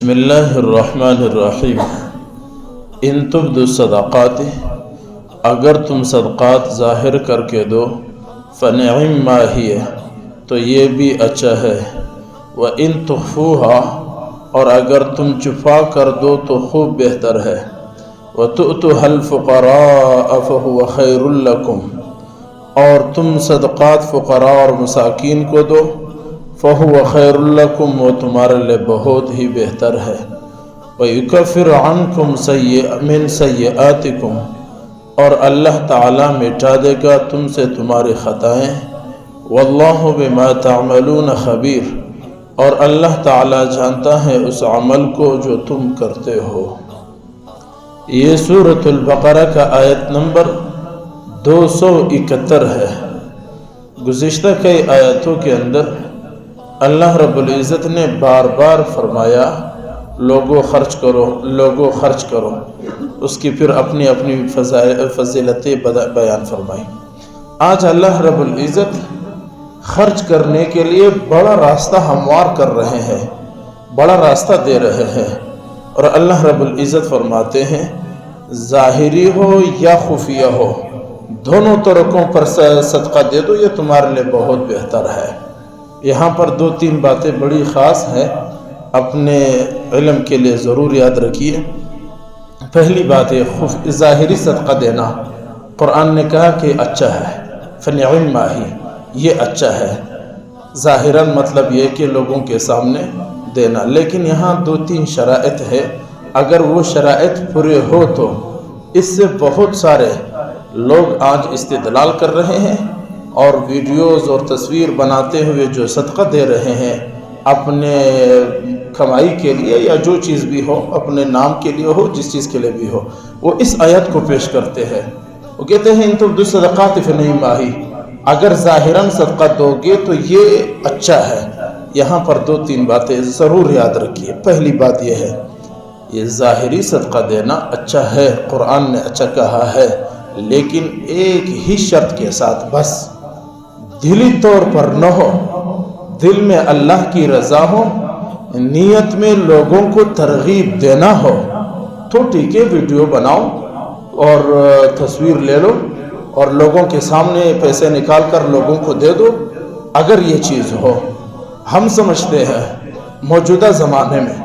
بسم اللہ الرحمن الرحیم۔ ان تبدوا الصدقات، اگر تم صدقات ظاہر کر کے دو، فنعم ما ہی، تو یہ بھی اچھا ہے۔ وَإِن تُخْفُوهَا، اور اگر تم چھپا کر دو تو خوب بہتر ہے۔ وَتُؤْتُوهَا الْفُقَرَاءَ فَهُوَ خَيْرٌ لَكُمْ، اور تم صدقات فقراء اور مساکین کو دو، فَهُوَ خَيْرٌ لَكُمْ، وہ تمہارے لئے بہت ہی بہتر ہے۔ وَيُكَفِّرُ عَنْكُمْ مِنْ سَيِّئَاتِكُمْ، اور اللہ تعالیٰ مٹا دے گا تم سے تمہاری خطائیں۔ وَاللَّهُ بِمَا تَعْمَلُونَ خَبِيرٌ، اور اللہ تعالیٰ جانتا ہے اس عمل کو جو تم کرتے ہو۔ یہ سورۃ البقرہ کا آیت نمبر 271 ہے۔ گزشتہ کئی آیتوں کے اندر اللہ رب العزت نے بار بار فرمایا لوگوں خرچ کرو، لوگوں خرچ کرو، اس کی پھر اپنی اپنی فضیلتیں بیان فرمائی۔ آج اللہ رب العزت خرچ کرنے کے لیے بڑا راستہ ہموار کر رہے ہیں، بڑا راستہ دے رہے ہیں، اور اللہ رب العزت فرماتے ہیں ظاہری ہو یا خفیہ ہو، دونوں طریقوں پر صدقہ دے دو، یہ تمہارے لیے بہت بہتر ہے۔ یہاں پر دو تین باتیں بڑی خاص ہیں، اپنے علم کے لیے ضرور یاد رکھیے۔ پہلی بات ہے ظاہری صدقہ دینا، قرآن نے کہا کہ اچھا ہے، فنعم ما ہی، یہ اچھا ہے۔ ظاہراً مطلب یہ کہ لوگوں کے سامنے دینا، لیکن یہاں دو تین شرائط ہے، اگر وہ شرائط پورے ہو تو اس سے بہت سارے لوگ آج استدلال کر رہے ہیں اور ویڈیوز اور تصویر بناتے ہوئے جو صدقہ دے رہے ہیں اپنے کمائی کے لیے یا جو چیز بھی ہو، اپنے نام کے لیے ہو، جس چیز کے لیے بھی ہو، وہ اس آیت کو پیش کرتے ہیں۔ وہ کہتے ہیں ان تبدوا الصدقات فنعم ما ہی، اگر ظاہراً صدقہ دو گے تو یہ اچھا ہے۔ یہاں پر دو تین باتیں ضرور یاد رکھیے۔ پہلی بات یہ ہے یہ ظاہری صدقہ دینا اچھا ہے، قرآن نے اچھا کہا ہے، لیکن ایک ہی شرط کے ساتھ، بس دلی طور پر نہ ہو، دل میں اللہ کی رضا ہو، نیت میں لوگوں کو ترغیب دینا ہو تو ٹھیک ہے، ویڈیو بناؤ اور تصویر لے لو اور لوگوں کے سامنے پیسے نکال کر لوگوں کو دے دو۔ اگر یہ چیز ہو، ہم سمجھتے ہیں موجودہ زمانے میں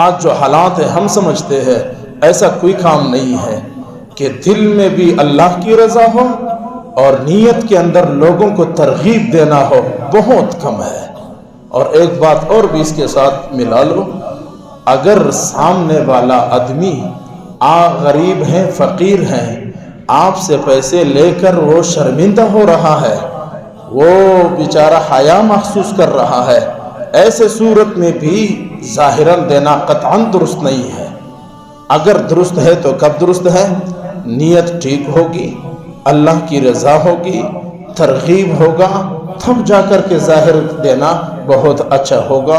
آج جو حالات ہیں، ہم سمجھتے ہیں ایسا کوئی کام نہیں ہے کہ دل میں بھی اللہ کی رضا ہو اور نیت کے اندر لوگوں کو ترغیب دینا ہو، بہت کم ہے۔ اور ایک بات اور بھی اس کے ساتھ ملا لو، اگر سامنے والا آدمی غریب ہیں، فقیر ہیں، آپ سے پیسے لے کر وہ شرمندہ ہو رہا ہے، وہ بیچارہ حیا محسوس کر رہا ہے، ایسے صورت میں بھی ظاہراً دینا قطعاً درست نہیں ہے۔ اگر درست ہے تو کب درست ہے؟ نیت ٹھیک ہوگی، اللہ کی رضا ہوگی، ترغیب ہوگا، تب جا کر کے ظاہر دینا بہت اچھا ہوگا۔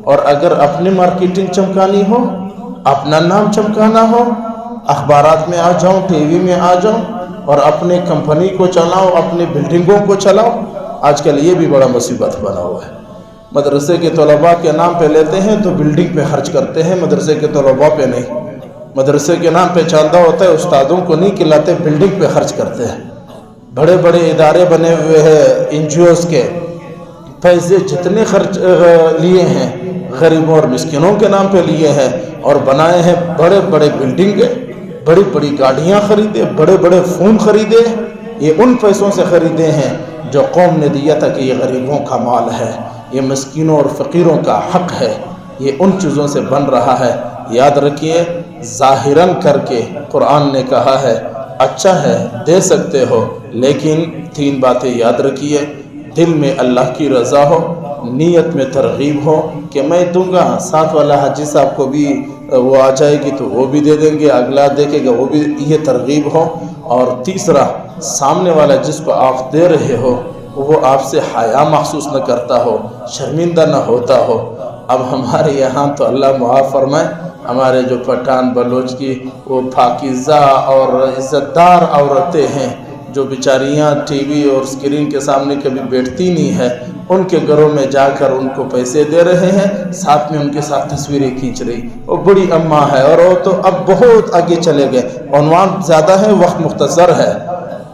اور اگر اپنی مارکیٹنگ چمکانی ہو، اپنا نام چمکانا ہو، اخبارات میں آ جاؤں، ٹی وی میں آ جاؤں اور اپنے کمپنی کو چلاؤ، اپنی بلڈنگوں کو چلاؤ، آج کل یہ بھی بڑا مصیبت بنا ہوا ہے۔ مدرسے کے طلباء کے نام پہ لیتے ہیں تو بلڈنگ پہ خرچ کرتے ہیں، مدرسے کے طلباء پہ نہیں۔ مدرسے کے نام پہ چاندہ ہوتا ہے، استادوں کو نہیں کھلاتے، بلڈنگ پہ خرچ کرتے ہیں۔ بڑے بڑے ادارے بنے ہوئے ہیں، NGOs کے پیسے جتنے خرچ لیے ہیں غریبوں اور مسکینوں کے نام پہ لیے ہیں اور بنائے ہیں بڑے بڑے بلڈنگیں، بڑی بڑی گاڑیاں خریدے، بڑے بڑے فون خریدے، یہ ان پیسوں سے خریدے ہیں جو قوم نے دیا تھا کہ یہ غریبوں کا مال ہے، یہ مسکینوں اور فقیروں کا حق ہے، یہ ان چیزوں سے بن رہا ہے۔ یاد رکھیے ظاہراً کر کے قرآن نے کہا ہے اچھا ہے، دے سکتے ہو، لیکن تین باتیں یاد رکھیے، دل میں اللہ کی رضا ہو، نیت میں ترغیب ہو کہ میں دوں گا، ساتھ والا حاجی صاحب کو بھی وہ آ جائے گی تو وہ بھی دے دیں گے، اگلا دیکھے گا وہ بھی، یہ ترغیب ہو۔ اور تیسرا، سامنے والا جس کو آپ دے رہے ہو وہ آپ سے حیا محسوس نہ کرتا ہو، شرمندہ نہ ہوتا ہو۔ اب ہمارے یہاں تو اللہ معاف فرمائے، ہمارے جو پٹھان بلوچ کی وہ پاکیزہ اور عزت دار عورتیں ہیں جو بیچاریاں ٹی وی اور اسکرین کے سامنے کبھی بیٹھتی نہیں ہے، ان کے گھروں میں جا کر ان کو پیسے دے رہے ہیں، ساتھ میں ان کے ساتھ تصویریں کھینچ رہی. وہ بڑی اماں ہے اور وہ تو اب بہت آگے چلے گئے. عنوان زیادہ ہے، وقت مختصر ہے.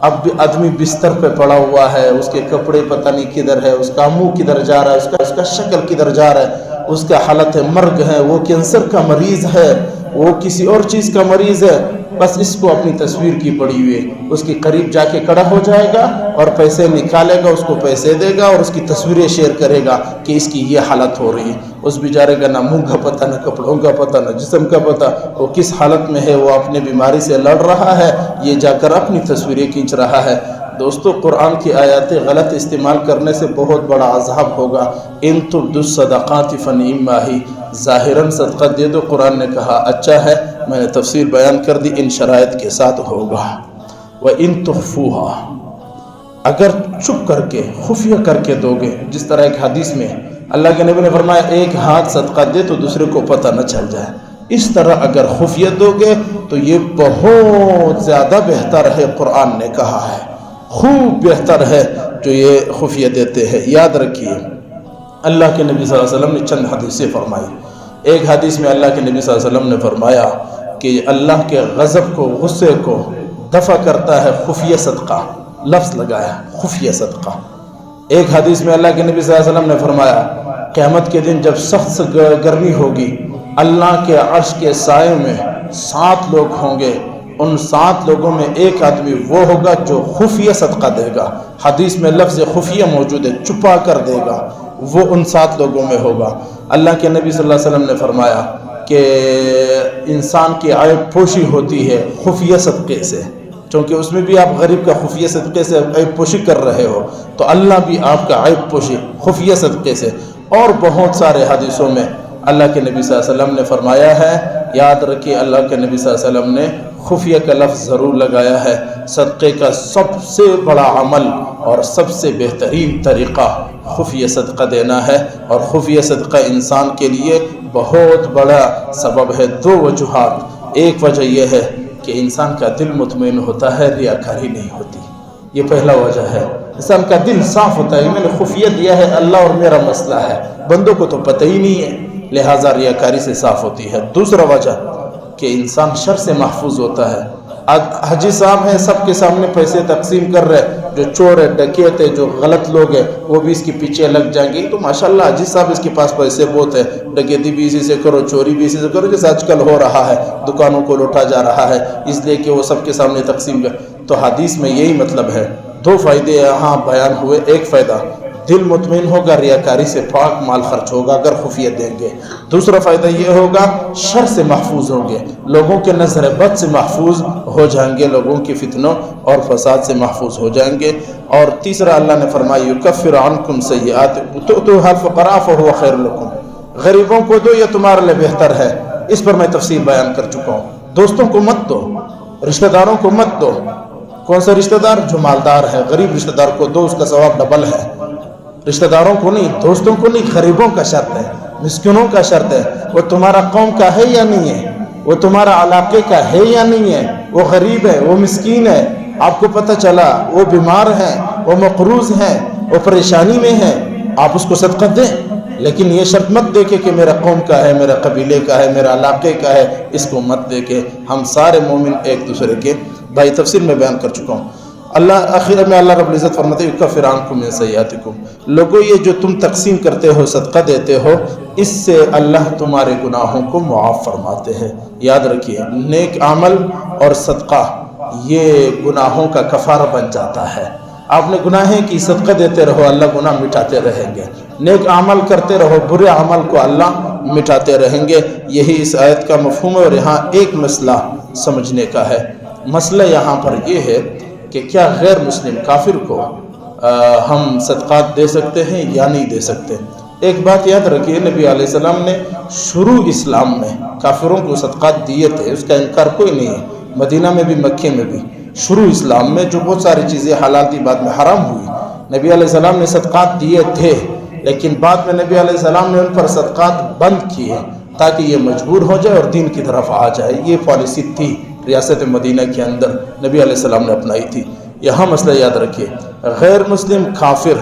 اب بھی آدمی بستر پہ پڑا ہوا ہے، اس کے کپڑے پتہ نہیں کدھر ہے، اس کا منہ کدھر جا رہا ہے، اس کا شکل کدھر جا رہا ہے، اس کا حالت مرگ ہے، وہ کینسر کا مریض ہے، وہ کسی اور چیز کا مریض ہے. بس اس کو اپنی تصویر کی پڑی ہوئی ہے. اس کے قریب جا کے کھڑا ہو جائے گا اور پیسے نکالے گا، اس کو پیسے دے گا اور اس کی تصویریں شیئر کرے گا کہ اس کی یہ حالت ہو رہی ہے. اس بیچارے کا نہ منہ کا پتہ، نہ کپڑوں کا پتہ، نہ جسم کا پتہ، وہ کس حالت میں ہے، وہ اپنے بیماری سے لڑ رہا ہے، یہ جا کر اپنی تصویریں کھینچ رہا ہے. دوستو، قرآن کی آیات غلط استعمال کرنے سے بہت بڑا عذاب ہوگا. ان تبدوا الصدقات فنعما ہی، ظاہراً صدقہ دے دو، قرآن نے کہا اچھا ہے. میں نے تفسیر بیان کر دی، ان شرائط کے ساتھ ہوگا. وَإِن تُخْفُوهَا، اگر چپ کر کے خفیہ کر کے دو گے، جس طرح ایک حدیث میں اللہ کے نبی نے فرمایا ایک ہاتھ صدقہ دے تو دوسرے کو پتہ نہ چل جائے، اس طرح اگر خفیہ دو گے تو یہ بہت زیادہ بہتر ہے. قرآن نے کہا ہے خوب بہتر ہے جو یہ خفیہ دیتے ہیں. یاد رکھیے، اللہ کے نبی صلی اللہ علیہ وسلم نے چند حدیثیں فرمائی. ایک حدیث میں اللہ کے نبی صلی اللہ علیہ وسلم نے فرمایا کہ اللہ کے غضب کو، غصے کو دفع کرتا ہے خفیہ صدقہ. لفظ لگایا خفیہ صدقہ. ایک حدیث میں اللہ کے نبی صلی اللہ علیہ وسلم نے فرمایا قیامت کے دن جب سخت گرمی ہوگی، اللہ کے عرش کے سائے میں 7 لوگ ہوں گے. ان 7 لوگوں میں ایک آدمی وہ ہوگا جو خفیہ صدقہ دے گا. حدیث میں لفظ خفیہ موجود ہے، چھپا کر دے گا. وہ ان 7 لوگوں میں ہوگا. اللہ کے نبی صلی اللہ علیہ وسلم نے فرمایا کہ انسان کی عیب پوشی ہوتی ہے خفیہ صدقے سے، چونکہ اس میں بھی آپ غریب کا خفیہ صدقے سے عیب پوشی کر رہے ہو، تو اللہ بھی آپ کا عیب پوشی خفیہ صدقے سے. اور بہت سارے حدیثوں میں اللہ کے نبی صلی اللہ علیہ وسلم نے فرمایا ہے. یاد رکھیے، اللہ کے نبی صلی اللہ علیہ وسلم نے خفیہ کا لفظ ضرور لگایا ہے. صدقے کا سب سے بڑا عمل اور سب سے بہترین طریقہ خفیہ صدقہ دینا ہے، اور خفیہ صدقہ انسان کے لیے بہت بڑا سبب ہے. 2 وجوہات. ایک وجہ یہ ہے کہ انسان کا دل مطمئن ہوتا ہے، ریاکاری نہیں ہوتی. یہ پہلا وجہ ہے. انسان کا دل صاف ہوتا ہے، میں نے خفیہ دیا ہے، اللہ اور میرا مسئلہ ہے، بندوں کو تو پتہ ہی نہیں ہے، لہٰذا ریاکاری سے صاف ہوتی ہے. دوسرا وجہ کہ انسان شر سے محفوظ ہوتا ہے. حاجی صاحب ہیں، سب کے سامنے پیسے تقسیم کر رہے، جو چور ہے، ڈکیت ہے، جو غلط لوگ ہیں وہ بھی اس کے پیچھے لگ جائیں گے. تو ماشاءاللہ حاجی صاحب اس کے پاس پیسے بہت ہے، ڈکیتی بھی اسی سے کرو، چوری بھی اسی سے کرو، جیسے آج کل ہو رہا ہے، دکانوں کو لوٹا جا رہا ہے، اس لیے کہ وہ سب کے سامنے تقسیم کر. تو حدیث میں یہی مطلب ہے. 2 فائدے یہاں بیان ہوئے. ایک فائدہ، دل مطمئن ہوگا، ریاکاری سے پاک مال خرچ ہوگا اگر خفیہ دیں گے. دوسرا فائدہ یہ ہوگا شر سے محفوظ ہوں گے، لوگوں کے نظر بد سے محفوظ ہو جائیں گے، لوگوں کی فتنوں اور فساد سے محفوظ ہو جائیں گے. اور تیسرا اللہ نے فرمایا یکفر عنکم سیئاتکم تؤتوها الفقراء فهو خیر لکم، غریبوں کو دو، یہ تمہارے لیے بہتر ہے. اس پر میں تفصیل بیان کر چکا ہوں. دوستوں کو مت دو، رشتہ داروں کو مت دو. کون سا رشتہ دار؟ جو مالدار ہے. غریب رشتہ دار کو دو، اس کا ثواب ڈبل ہے. رشتہ داروں کو نہیں، دوستوں کو نہیں، غریبوں کا شرط ہے، مسکینوں کا شرط ہے. وہ تمہارا قوم کا ہے یا نہیں ہے؟ وہ تمہارا علاقے کا ہے یا نہیں ہے؟ وہ غریب ہے، وہ مسکین ہے، آپ کو پتہ چلا وہ بیمار ہیں، وہ مقروض ہیں، وہ پریشانی میں ہیں، آپ اس کو صدقہ دیں. لیکن یہ شرط مت دیکھے کہ میرا قوم کا ہے، میرا قبیلے کا ہے، میرا علاقے کا ہے، اس کو مت دیکھے. ہم سارے مومن ایک دوسرے کے بھائی. تفسیر میں بیان کر چکا ہوں. اللہ آخر میں اللہ رب العزت فرماتے ہیں یکفر عنکم من سیئاتکم، لوگوں یہ جو تم تقسیم کرتے ہو، صدقہ دیتے ہو، اس سے اللہ تمہارے گناہوں کو معاف فرماتے ہیں. یاد رکھیے، نیک عمل اور صدقہ یہ گناہوں کا کفارہ بن جاتا ہے. آپ نے گناہیں کی، صدقہ دیتے رہو، اللہ گناہ مٹاتے رہیں گے. نیک عمل کرتے رہو، برے عمل کو اللہ مٹاتے رہیں گے. یہی اس آیت کا مفہوم ہے. اور یہاں ایک مسئلہ سمجھنے کا ہے. مسئلہ یہاں پر یہ ہے کہ کیا غیر مسلم کافر کو ہم صدقات دے سکتے ہیں یا نہیں دے سکتے. ایک بات یاد رکھیے، نبی علیہ السلام نے شروع اسلام میں کافروں کو صدقات دیے تھے، اس کا انکار کوئی نہیں ہے. مدینہ میں بھی، مکے میں بھی، شروع اسلام میں جو بہت ساری چیزیں حلال تھی بعد میں حرام ہوئی، نبی علیہ السلام نے صدقات دیے تھے. لیکن بعد میں نبی علیہ السلام نے ان پر صدقات بند کیے تاکہ یہ مجبور ہو جائے اور دین کی طرف آ جائے. یہ پالیسی تھی ریاست مدینہ کے اندر، نبی علیہ السلام نے اپنائی تھی. یہاں مسئلہ یاد رکھیے، غیر مسلم کافر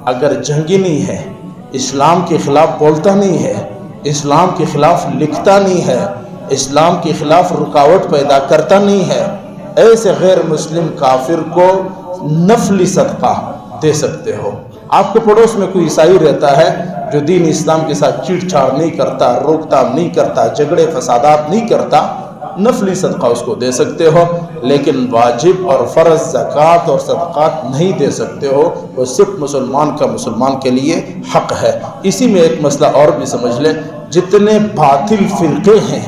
اگر جنگی نہیں ہے، اسلام کے خلاف بولتا نہیں ہے، اسلام کے خلاف لکھتا نہیں ہے، اسلام کے خلاف رکاوٹ پیدا کرتا نہیں ہے، ایسے غیر مسلم کافر کو نفلی صدقہ دے سکتے ہو۔ آپ کے پڑوس میں کوئی عیسائی رہتا ہے جو دین اسلام کے ساتھ چیڑ چھاڑ نہیں کرتا، روک تام نہیں کرتا، جھگڑے فسادات نہیں کرتا، نفلی صدقہ اس کو دے سکتے ہو، لیکن واجب اور فرض زکوٰۃ اور صدقات نہیں دے سکتے ہو۔ وہ صرف مسلمان کا مسلمان کے لیے حق ہے۔ اسی میں ایک مسئلہ اور بھی سمجھ لیں، جتنے باطل فرقے ہیں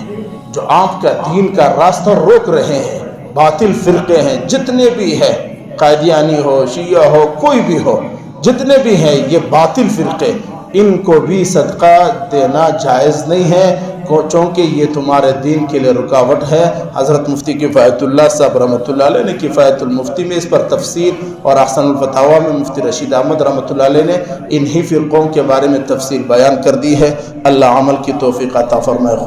جو آپ کا دین کا راستہ روک رہے ہیں، باطل فرقے ہیں جتنے بھی ہیں، قادیانی ہو، شیعہ ہو، کوئی بھی ہو، جتنے بھی ہیں یہ باطل فرقے، ان کو بھی صدقہ دینا جائز نہیں ہے، چونکہ یہ تمہارے دین کے لیے رکاوٹ ہے۔ حضرت مفتی کفایت اللہ صاحب رحمۃ اللہ علیہ نے کفایت المفتی میں اس پر تفسیر، اور احسن الفتاویٰ میں مفتی رشید احمد رحمۃ اللہ علیہ نے انہی فرقوں کے بارے میں تفسیر بیان کر دی ہے۔ اللہ عمل کی توفیق عطا فرمائے۔